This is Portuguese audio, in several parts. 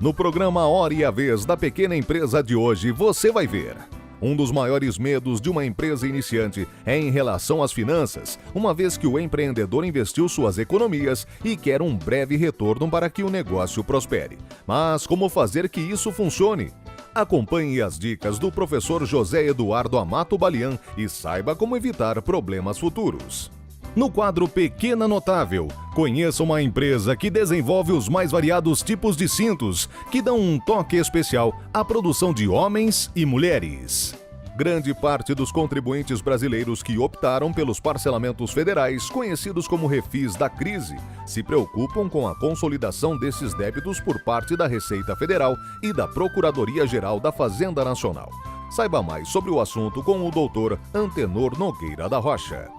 No programa Hora e a Vez da Pequena Empresa de hoje, você vai ver. Um dos maiores medos de uma empresa iniciante é em relação às finanças, uma vez que o empreendedor investiu suas economias e quer um breve retorno para que o negócio prospere. Mas como fazer que isso funcione? Acompanhe as dicas do professor José Eduardo Amato Balian e saiba como evitar problemas futuros. No quadro Pequena Notável, conheça uma empresa que desenvolve os mais variados tipos de cintos, que dão um toque especial à produção de homens e mulheres. Grande parte dos contribuintes brasileiros que optaram pelos parcelamentos federais, conhecidos como refis da crise, se preocupam com a consolidação desses débitos por parte da Receita Federal e da Procuradoria-Geral da Fazenda Nacional. Saiba mais sobre o assunto com o doutor Antenor Nogueira da Rocha.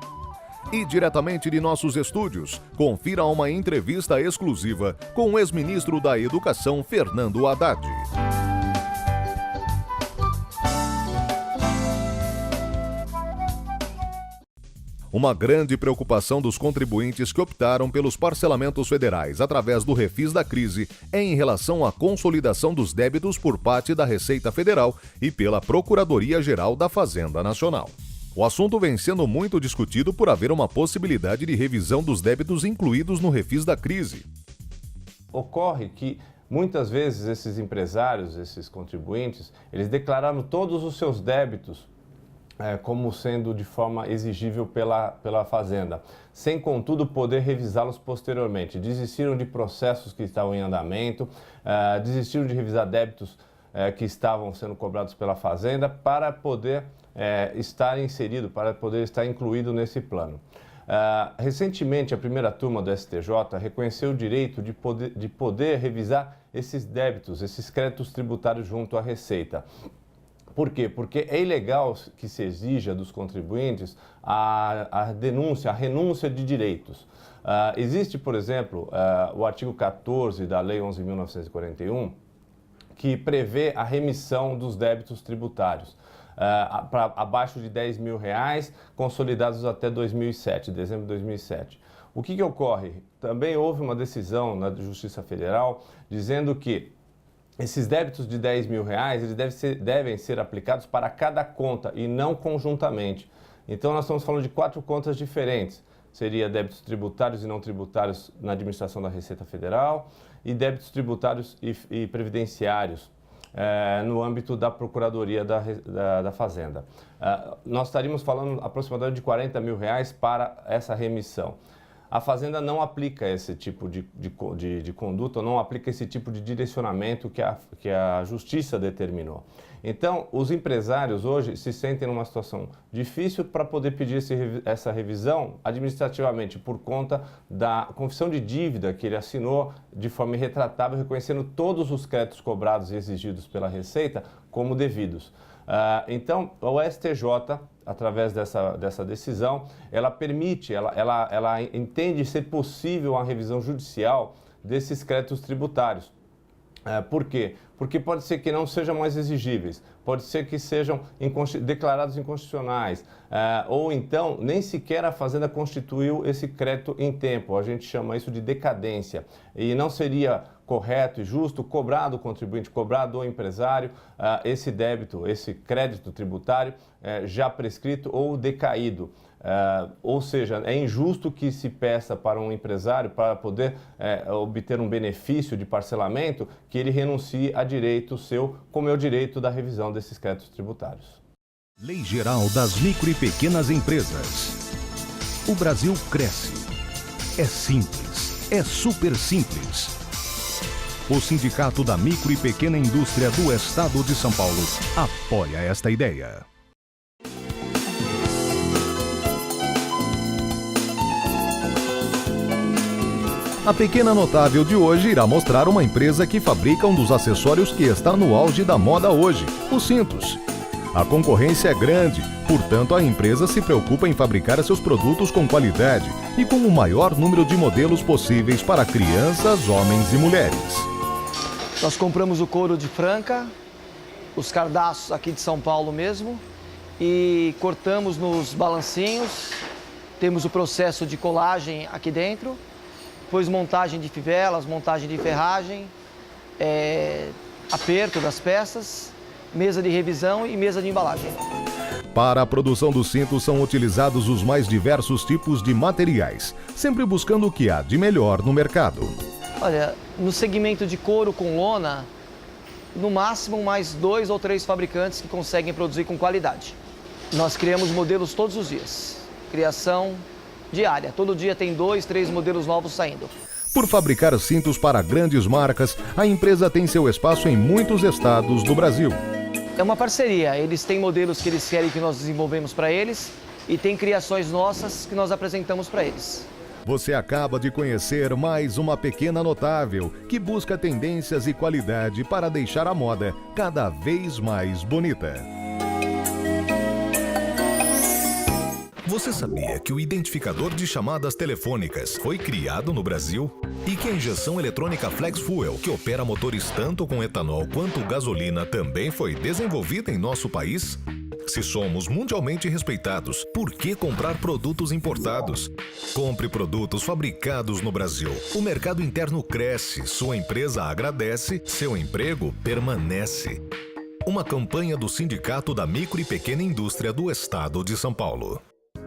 E diretamente de nossos estúdios, confira uma entrevista exclusiva com o ex-ministro da Educação, Fernando Haddad. Uma grande preocupação dos contribuintes que optaram pelos parcelamentos federais através do refis da crise é em relação à consolidação dos débitos por parte da Receita Federal e pela Procuradoria-Geral da Fazenda Nacional. O assunto vem sendo muito discutido por haver uma possibilidade de revisão dos débitos incluídos no refis da crise. Ocorre que muitas vezes esses empresários, esses contribuintes, eles declararam todos os seus débitos como sendo de forma exigível pela Fazenda, sem contudo poder revisá-los posteriormente. Desistiram de processos que estavam em andamento, desistiram de revisar débitos que estavam sendo cobrados pela Fazenda para poder estar inserido, para poder estar incluído nesse plano. Recentemente, a primeira turma do STJ reconheceu o direito de poder revisar esses débitos, esses créditos tributários junto à Receita. Por quê? Porque é ilegal que se exija dos contribuintes a denúncia, a renúncia de direitos. Existe, por exemplo, o artigo 14 da Lei 11.941, que prevê a remissão dos débitos tributários. Abaixo de R$10 mil, consolidados até 2007, dezembro de 2007. O que ocorre? Também houve uma decisão na Justiça Federal dizendo que esses débitos de R$10 mil eles devem ser aplicados para cada conta e não conjuntamente. Então nós estamos falando de 4 contas diferentes. Seria débitos tributários e não tributários na administração da Receita Federal e débitos tributários e previdenciários no âmbito da Procuradoria da Fazenda. Nós estaríamos falando aproximadamente de R$40 mil para essa remissão. A Fazenda não aplica esse tipo de conduta, não aplica esse tipo de direcionamento que a Justiça determinou. Então, os empresários hoje se sentem numa situação difícil para poder pedir essa revisão administrativamente por conta da confissão de dívida que ele assinou de forma irretratável, reconhecendo todos os créditos cobrados e exigidos pela Receita como devidos. Então, o STJ, através dessa decisão, ela permite, ela entende ser possível a revisão judicial desses créditos tributários. Por quê? Porque pode ser que não sejam mais exigíveis, pode ser que sejam declarados inconstitucionais, ou então nem sequer a Fazenda constituiu esse crédito em tempo, a gente chama isso de decadência, e não seria correto e justo cobrar do contribuinte, cobrar do empresário esse débito, esse crédito tributário já prescrito ou decaído. Ou seja, é injusto que se peça para um empresário, para poder obter um benefício de parcelamento, que ele renuncie a direito seu, como é o direito da revisão desses créditos tributários. Lei Geral das Micro e Pequenas Empresas. O Brasil cresce. É simples. É super simples. O Sindicato da Micro e Pequena Indústria do Estado de São Paulo apoia esta ideia. A Pequena Notável de hoje irá mostrar uma empresa que fabrica um dos acessórios que está no auge da moda hoje, os cintos. A concorrência é grande, portanto a empresa se preocupa em fabricar seus produtos com qualidade e com o maior número de modelos possíveis para crianças, homens e mulheres. Nós compramos o couro de Franca, os cardaços aqui de São Paulo mesmo, e cortamos nos balancinhos, temos o processo de colagem aqui dentro, depois montagem de fivelas, montagem de ferragem, aperto das peças, mesa de revisão e mesa de embalagem. Para a produção dos cintos são utilizados os mais diversos tipos de materiais, sempre buscando o que há de melhor no mercado. Olha, no segmento de couro com lona, no máximo mais 2 ou 3 fabricantes que conseguem produzir com qualidade. Nós criamos modelos todos os dias, criação diária, todo dia tem 2, 3 modelos novos saindo. Por fabricar cintos para grandes marcas, a empresa tem seu espaço em muitos estados do Brasil. É uma parceria, eles têm modelos que eles querem que nós desenvolvemos para eles e tem criações nossas que nós apresentamos para eles. Você acaba de conhecer mais uma pequena notável que busca tendências e qualidade para deixar a moda cada vez mais bonita. Você sabia que o identificador de chamadas telefônicas foi criado no Brasil? E que a injeção eletrônica Flex Fuel, que opera motores tanto com etanol quanto gasolina, também foi desenvolvida em nosso país? Se somos mundialmente respeitados, por que comprar produtos importados? Compre produtos fabricados no Brasil. O mercado interno cresce, sua empresa agradece, seu emprego permanece. Uma campanha do Sindicato da Micro e Pequena Indústria do Estado de São Paulo.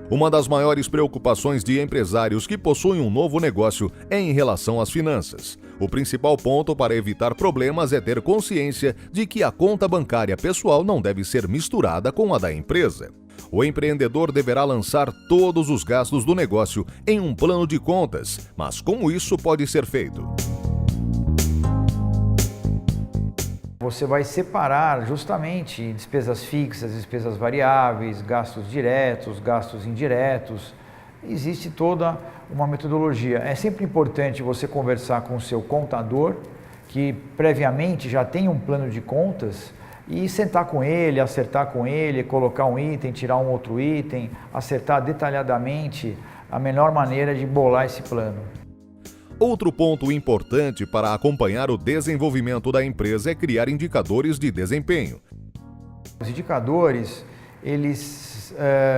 Uma das maiores preocupações de empresários que possuem um novo negócio é em relação às finanças. O principal ponto para evitar problemas é ter consciência de que a conta bancária pessoal não deve ser misturada com a da empresa. O empreendedor deverá lançar todos os gastos do negócio em um plano de contas, mas como isso pode ser feito? Você vai separar justamente despesas fixas, despesas variáveis, gastos diretos, gastos indiretos. Existe toda uma metodologia. É sempre importante você conversar com o seu contador, que previamente já tem um plano de contas, e sentar com ele, acertar com ele, colocar um item, tirar um outro item, acertar detalhadamente a melhor maneira de bolar esse plano. Outro ponto importante para acompanhar o desenvolvimento da empresa é criar indicadores de desempenho. Os indicadores, eles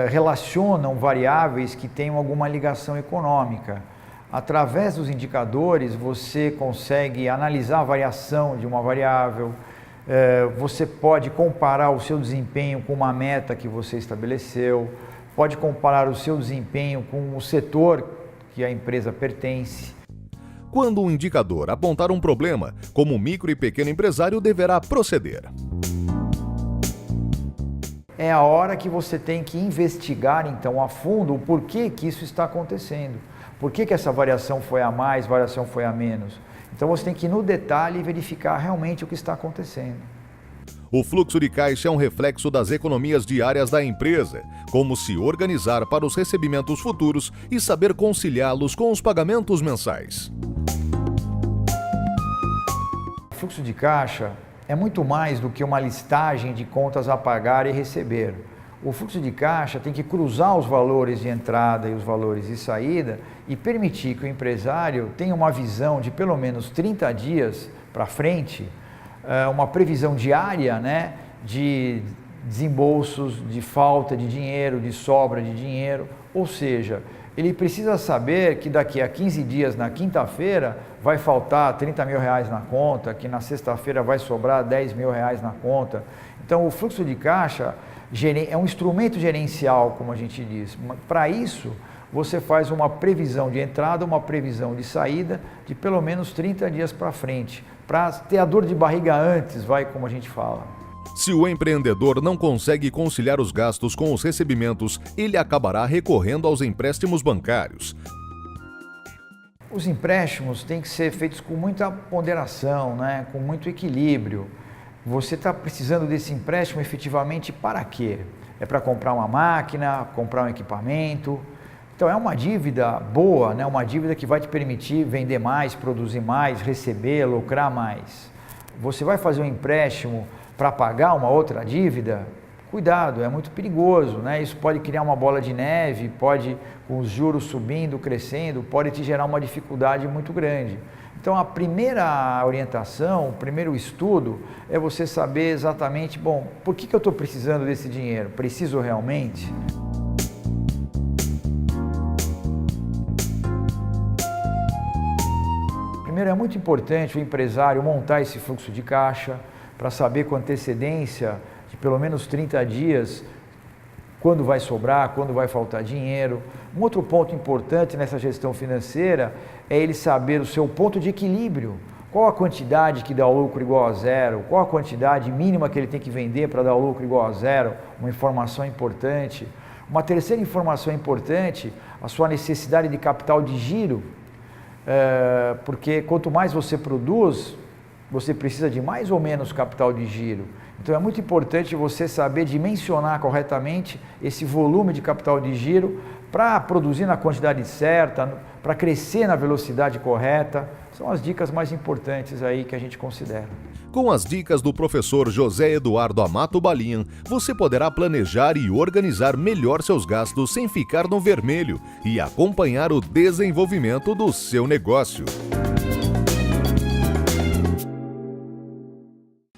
relacionam variáveis que tenham alguma ligação econômica. Através dos indicadores, você consegue analisar a variação de uma variável, você pode comparar o seu desempenho com uma meta que você estabeleceu, pode comparar o seu desempenho com o setor que a empresa pertence. Quando um indicador apontar um problema, como micro e pequeno empresário deverá proceder? É a hora que você tem que investigar, então, a fundo o porquê que isso está acontecendo. Por que essa variação foi a mais, variação foi a menos. Então, você tem que ir no detalhe e verificar realmente o que está acontecendo. O fluxo de caixa é um reflexo das economias diárias da empresa, como se organizar para os recebimentos futuros e saber conciliá-los com os pagamentos mensais. O fluxo de caixa é muito mais do que uma listagem de contas a pagar e receber. O fluxo de caixa tem que cruzar os valores de entrada e os valores de saída e permitir que o empresário tenha uma visão de pelo menos 30 dias para frente, uma previsão diária, né, de desembolsos, de falta de dinheiro, de sobra de dinheiro, ou seja, ele precisa saber que daqui a 15 dias, na quinta-feira, vai faltar 30 mil reais na conta, que na sexta-feira vai sobrar 10 mil reais na conta. Então, o fluxo de caixa é um instrumento gerencial, como a gente diz. Para isso, você faz uma previsão de entrada, uma previsão de saída de pelo menos 30 dias para frente, para ter a dor de barriga antes, como a gente fala. Se o empreendedor não consegue conciliar os gastos com os recebimentos, ele acabará recorrendo aos empréstimos bancários. Os empréstimos têm que ser feitos com muita ponderação, né? Com muito equilíbrio. Você está precisando desse empréstimo efetivamente para quê? É para comprar uma máquina, comprar um equipamento. Então é uma dívida boa, né? Uma dívida que vai te permitir vender mais, produzir mais, receber, lucrar mais. Você vai fazer um empréstimo para pagar uma outra dívida? Cuidado, é muito perigoso, né? Isso pode criar uma bola de neve, pode, com os juros subindo, crescendo, pode te gerar uma dificuldade muito grande. Então a primeira orientação, o primeiro estudo é você saber exatamente, por que eu estou precisando desse dinheiro? Preciso realmente? Primeiro, é muito importante o empresário montar esse fluxo de caixa para saber com antecedência de pelo menos 30 dias quando vai sobrar, quando vai faltar dinheiro. Um outro ponto importante nessa gestão financeira é ele saber o seu ponto de equilíbrio. Qual a quantidade que dá o lucro igual a zero? Qual a quantidade mínima que ele tem que vender para dar o lucro igual a zero? Uma informação importante. Uma terceira informação importante, a sua necessidade de capital de giro, porque quanto mais você produz, você precisa de mais ou menos capital de giro. Então é muito importante você saber dimensionar corretamente esse volume de capital de giro para produzir na quantidade certa, para crescer na velocidade correta. São as dicas mais importantes aí que a gente considera. Com as dicas do professor José Eduardo Amato Balian, você poderá planejar e organizar melhor seus gastos sem ficar no vermelho e acompanhar o desenvolvimento do seu negócio.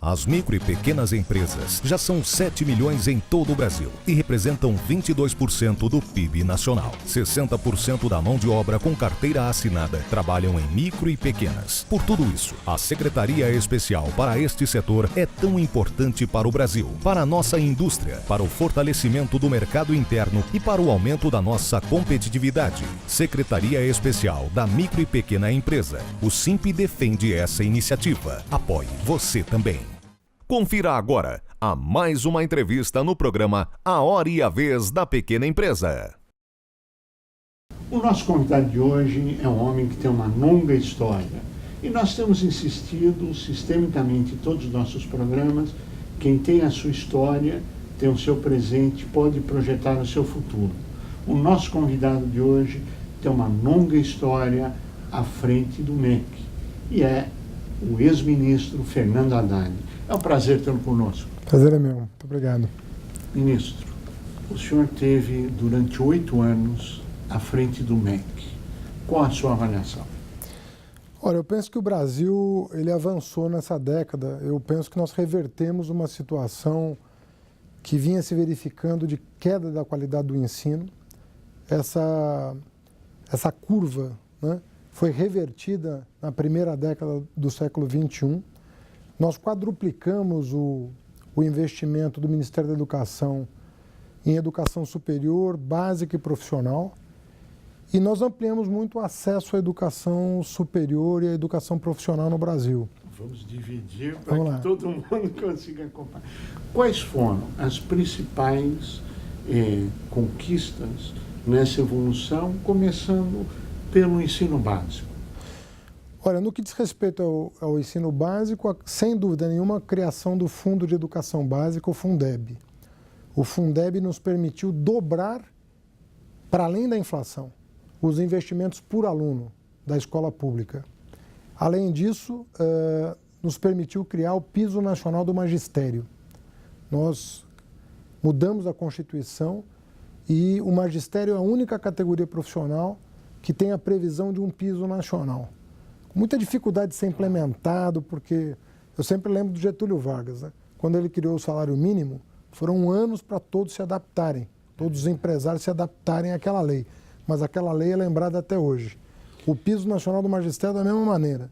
As micro e pequenas empresas já são 7 milhões em todo o Brasil e representam 22% do PIB nacional. 60% da mão de obra com carteira assinada trabalham em micro e pequenas. Por tudo isso, a Secretaria Especial para este setor é tão importante para o Brasil, para a nossa indústria, para o fortalecimento do mercado interno e para o aumento da nossa competitividade. Secretaria Especial da Micro e Pequena Empresa. O SIMP defende essa iniciativa. Apoie você também. Confira agora a mais uma entrevista no programa A Hora e a Vez da Pequena Empresa. O nosso convidado de hoje é um homem que tem uma longa história e nós temos insistido sistemicamente em todos os nossos programas, quem tem a sua história, tem o seu presente, pode projetar o seu futuro. O nosso convidado de hoje tem uma longa história à frente do MEC e é o ex-ministro Fernando Haddad. É um prazer tê-lo conosco. Prazer é meu. Muito obrigado. Ministro, o senhor teve durante 8 anos à frente do MEC. Qual a sua avaliação? Olha, eu penso que o Brasil ele avançou nessa década. Eu penso que nós revertemos uma situação que vinha se verificando de queda da qualidade do ensino. Essa curva, né, foi revertida na primeira década do século XXI. Nós quadruplicamos o investimento do Ministério da Educação em educação superior, básica e profissional. E nós ampliamos muito o acesso à educação superior e à educação profissional no Brasil. Vamos dividir para que todo mundo consiga acompanhar. Quais foram as principais conquistas nessa evolução, começando pelo ensino básico? Olha, no que diz respeito ao ensino básico, sem dúvida nenhuma, a criação do Fundo de Educação Básica, o Fundeb. O Fundeb nos permitiu dobrar, para além da inflação, os investimentos por aluno da escola pública. Além disso, nos permitiu criar o Piso Nacional do Magistério. Nós mudamos a Constituição e o magistério é a única categoria profissional que tem a previsão de um piso nacional. Com muita dificuldade de ser implementado, porque eu sempre lembro do Getúlio Vargas, né? Quando ele criou o salário mínimo, foram anos para todos se adaptarem, todos os empresários se adaptarem àquela lei. Mas aquela lei é lembrada até hoje. O piso nacional do magistério, da mesma maneira,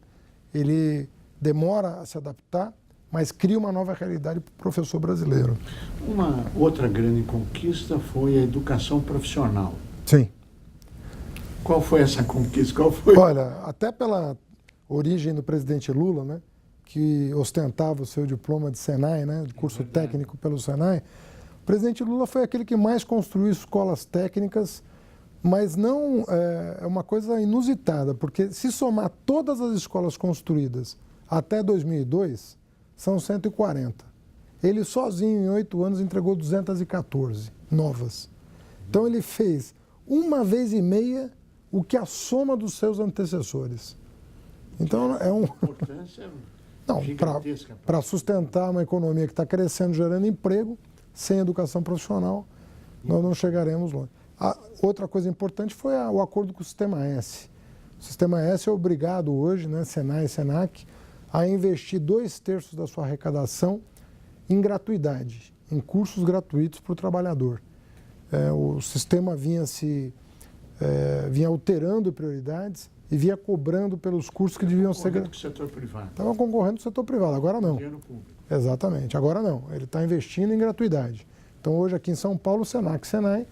ele demora a se adaptar, mas cria uma nova realidade para o professor brasileiro. Uma outra grande conquista foi a educação profissional. Sim. Qual foi essa conquista? Qual foi? Olha, até pela origem do presidente Lula, né, que ostentava o seu diploma de Senai, né, de curso técnico pelo Senai, o presidente Lula foi aquele que mais construiu escolas técnicas, mas não é uma coisa inusitada, porque se somar todas as escolas construídas até 2002, são 140. Ele sozinho, em 8 anos, entregou 214 novas. Então ele fez 1,5 vezes o que a soma dos seus antecessores. Então é um... importância gigantesca. Para sustentar uma economia que está crescendo, gerando emprego, sem educação profissional, nós não chegaremos longe. A outra coisa importante foi o acordo com o Sistema S. O Sistema S é obrigado hoje, né, Senai e Senac, a investir 2/3 da sua arrecadação em gratuidade, em cursos gratuitos para o trabalhador. O sistema vinha alterando prioridades e vinha cobrando pelos cursos que deviam ser... Concorrendo com o setor privado. Estava concorrendo com o setor privado, agora não. Dinheiro público. Exatamente, agora não. Ele está investindo em gratuidade. Então, hoje aqui em São Paulo, o Senac e o Senai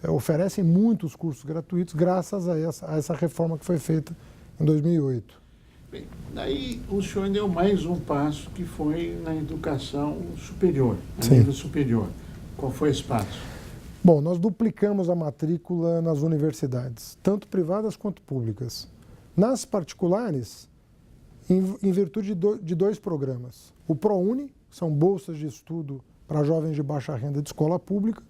oferecem muitos cursos gratuitos graças a essa reforma que foi feita em 2008. Bem, daí o senhor deu mais um passo que foi na educação superior, a Sim. nível superior. Qual foi esse passo? Bom, nós duplicamos a matrícula nas universidades, tanto privadas quanto públicas. Nas particulares, em virtude de dois programas. O ProUni, são bolsas de estudo para jovens de baixa renda de escola pública,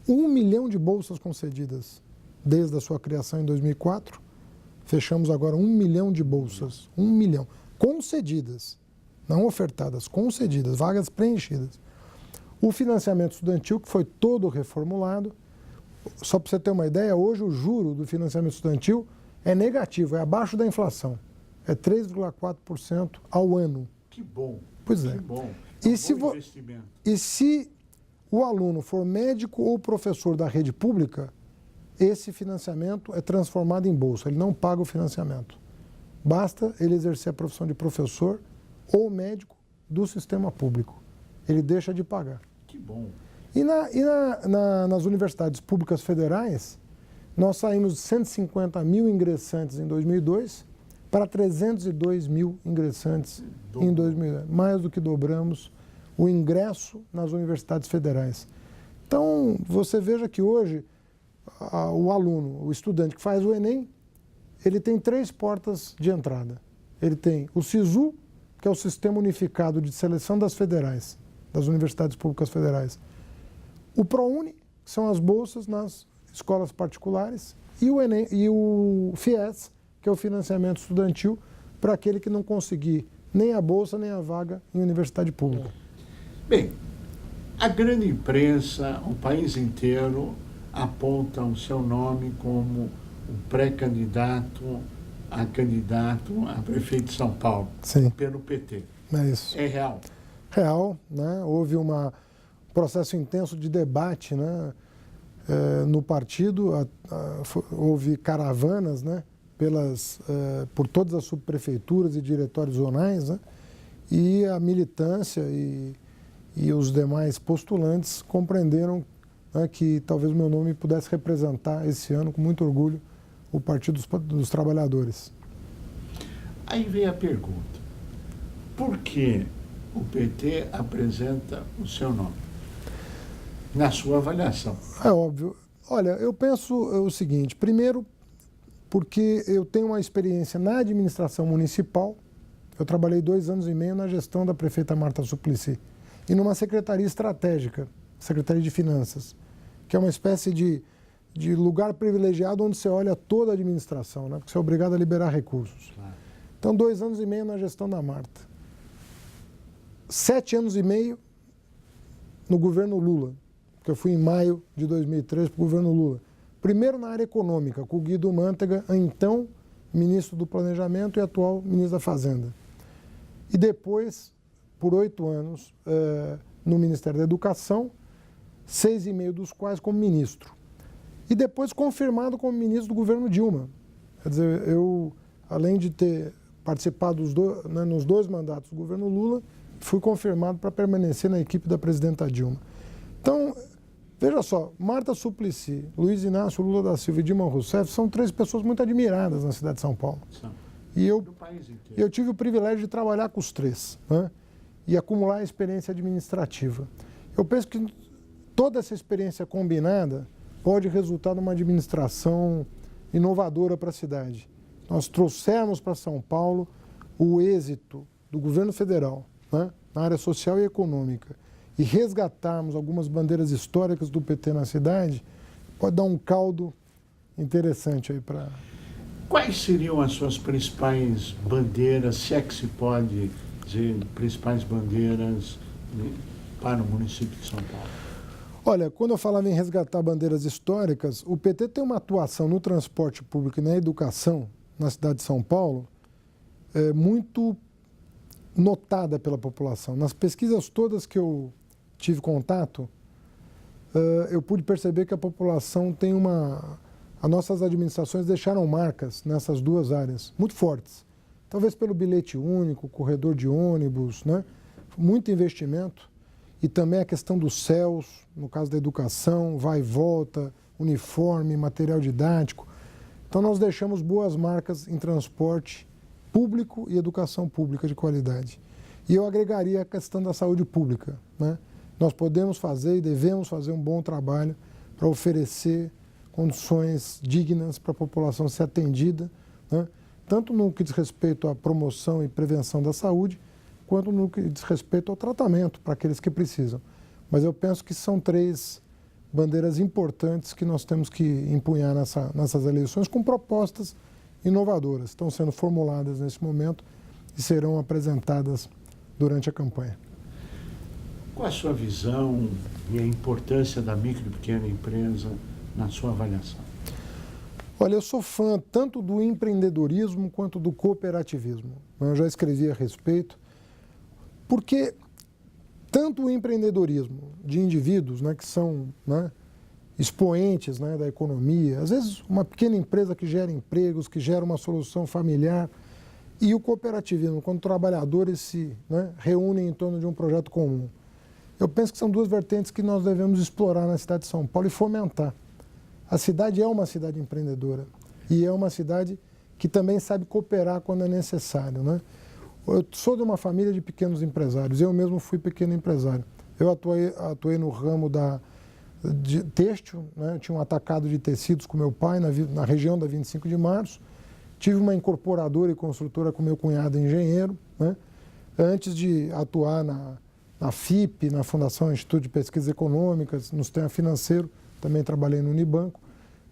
1 milhão de bolsas concedidas desde a sua criação em 2004. Fechamos agora 1 milhão de bolsas, 1 milhão, concedidas, não ofertadas, concedidas, vagas preenchidas. O financiamento estudantil, que foi todo reformulado, só para você ter uma ideia, hoje o juro do financiamento estudantil é negativo, é abaixo da inflação, é 3,4% ao ano. Que bom. Pois é. Que bom. Investimento. E se o aluno for médico ou professor da rede pública, esse financiamento é transformado em bolsa, ele não paga o financiamento. Basta ele exercer a profissão de professor ou médico do sistema público. Ele deixa de pagar. Que bom. E nas universidades públicas federais, nós saímos de 150 mil ingressantes em 2002 para 302 mil ingressantes em 2010. Mais do que dobramos o ingresso nas universidades federais. Então, você veja que hoje o aluno, o estudante que faz o Enem, ele tem 3 portas de entrada. Ele tem o SISU, que é o Sistema Unificado de Seleção das Federais, das Universidades Públicas Federais. O ProUni, que são as bolsas nas escolas particulares, e o Enem, e o FIES, que é o financiamento estudantil para aquele que não conseguir nem a bolsa nem a vaga em universidade pública. Bem, a grande imprensa, o país inteiro, aponta o seu nome como o pré-candidato a prefeito de São Paulo, Sim. pelo PT. É isso. É real? Real, né? Houve um processo intenso de debate, né? No partido, houve caravanas, né? Por todas as subprefeituras e diretórios zonais, né? E a militância e os demais postulantes compreenderam, né, que talvez o meu nome pudesse representar esse ano, com muito orgulho, o Partido dos Trabalhadores. Aí vem a pergunta: por que o PT apresenta o seu nome? Na sua avaliação. É óbvio. Olha, eu penso o seguinte: primeiro, porque eu tenho uma experiência na administração municipal. Eu trabalhei 2 anos e meio na gestão da prefeita Marta Suplicy e numa secretaria estratégica, Secretaria de Finanças, que é uma espécie de lugar privilegiado onde você olha toda a administração, né? Porque você é obrigado a liberar recursos. Claro. Então, 2 anos e meio na gestão da Marta. 7 anos e meio no governo Lula, porque eu fui em maio de 2003 para o governo Lula. Primeiro na área econômica, com o Guido Mantega, então ministro do Planejamento e atual ministro da Fazenda. E depois, por 8 anos, no Ministério da Educação, 6,5 dos quais como ministro. E depois confirmado como ministro do governo Dilma. Quer dizer, eu, além de ter participado nos 2 mandatos do governo Lula, fui confirmado para permanecer na equipe da presidenta Dilma. Então, veja só, Marta Suplicy, Luiz Inácio Lula da Silva e Dilma Rousseff são 3 pessoas muito admiradas na cidade de São Paulo. E eu tive o privilégio de trabalhar com os 3, né? E acumular experiência administrativa. Eu penso que toda essa experiência combinada pode resultar numa administração inovadora para a cidade. Nós trouxemos para São Paulo o êxito do governo federal, né, na área social e econômica, e resgatarmos algumas bandeiras históricas do PT na cidade, pode dar um caldo interessante aí para... Quais seriam as suas principais bandeiras, se é que se pode dizer, principais bandeiras para o município de São Paulo? Olha, quando eu falava em resgatar bandeiras históricas, o PT tem uma atuação no transporte público e na educação na cidade de São Paulo muito notada pela população. Nas pesquisas todas que eu tive contato, eu pude perceber que a população tem as nossas administrações deixaram marcas nessas duas áreas muito fortes. Talvez pelo bilhete único, corredor de ônibus, né? Muito investimento. E também a questão dos céus, no caso da educação, vai e volta, uniforme, material didático. Então nós deixamos boas marcas em transporte público e educação pública de qualidade. E eu agregaria a questão da saúde pública, né? Nós podemos fazer e devemos fazer um bom trabalho para oferecer condições dignas para a população ser atendida, né? Tanto no que diz respeito à promoção e prevenção da saúde, quanto no que diz respeito ao tratamento para aqueles que precisam. Mas eu penso que são três bandeiras importantes que nós temos que empunhar nessas eleições com propostas inovadoras. Estão sendo formuladas nesse momento e serão apresentadas durante a campanha. Qual a sua visão e a importância da micro e pequena empresa na sua avaliação? Olha, eu sou fã tanto do empreendedorismo quanto do cooperativismo. Eu já escrevi a respeito, porque tanto o empreendedorismo de indivíduos, né, que são, né, expoentes, né, da economia, às vezes uma pequena empresa que gera empregos, que gera uma solução familiar, e o cooperativismo, quando trabalhadores se, né, reúnem em torno de um projeto comum. Eu penso que são duas vertentes que nós devemos explorar na cidade de São Paulo e fomentar. A cidade é uma cidade empreendedora e é uma cidade que também sabe cooperar quando é necessário, né? Eu sou de uma família de pequenos empresários, eu mesmo fui pequeno empresário. Eu atuei no ramo de têxtil, né? Tinha um atacado de tecidos com meu pai na região da 25 de Março. Tive uma incorporadora e construtora com meu cunhado engenheiro, né? Antes de atuar na FIP, na Fundação Instituto de Pesquisas Econômicas, no sistema financeiro, também trabalhei no Unibanco,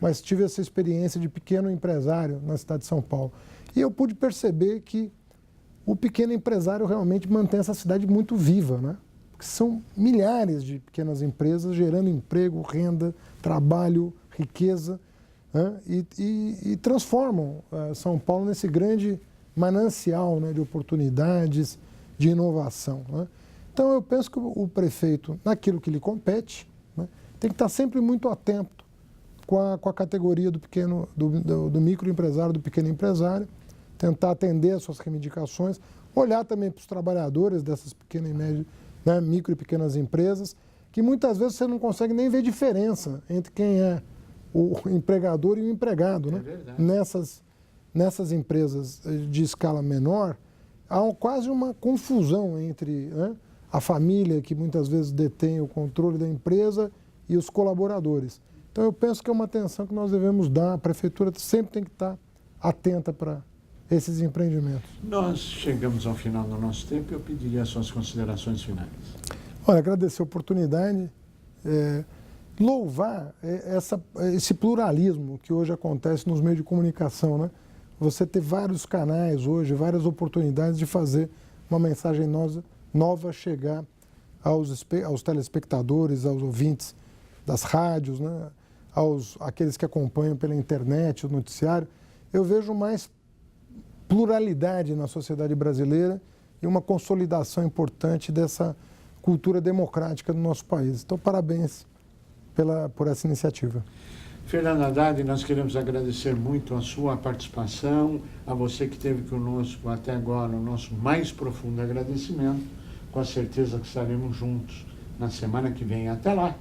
mas tive essa experiência de pequeno empresário na cidade de São Paulo. E eu pude perceber que o pequeno empresário realmente mantém essa cidade muito viva, né? Porque são milhares de pequenas empresas gerando emprego, renda, trabalho, riqueza, né? E transformam São Paulo nesse grande manancial, né, de oportunidades, de inovação, né? Então eu penso que o prefeito, naquilo que lhe compete, né, tem que estar sempre muito atento com a categoria do microempresário, do pequeno empresário, tentar atender as suas reivindicações, olhar também para os trabalhadores dessas pequenas e médias, né, micro e pequenas empresas, que muitas vezes você não consegue nem ver diferença entre quem é o empregador e o empregado, né? Nessas empresas de escala menor, há quase uma confusão entre, né, a família, que muitas vezes detém o controle da empresa, e os colaboradores. Então eu penso que é uma atenção que nós devemos dar, a prefeitura sempre tem que estar atenta para esses empreendimentos. Nós chegamos ao final do nosso tempo e eu pediria as suas considerações finais. Olha, agradecer a oportunidade, louvar esse pluralismo que hoje acontece nos meios de comunicação, né? Você ter vários canais hoje, várias oportunidades de fazer uma mensagem nova chegar aos telespectadores, aos ouvintes das rádios, né? Aqueles que acompanham pela internet, o noticiário. Eu vejo mais pluralidade na sociedade brasileira e uma consolidação importante dessa cultura democrática do nosso país. Então, parabéns por essa iniciativa. Fernando Haddad, nós queremos agradecer muito a sua participação, a você que esteve conosco até agora, o nosso mais profundo agradecimento. Com a certeza que estaremos juntos na semana que vem. Até lá!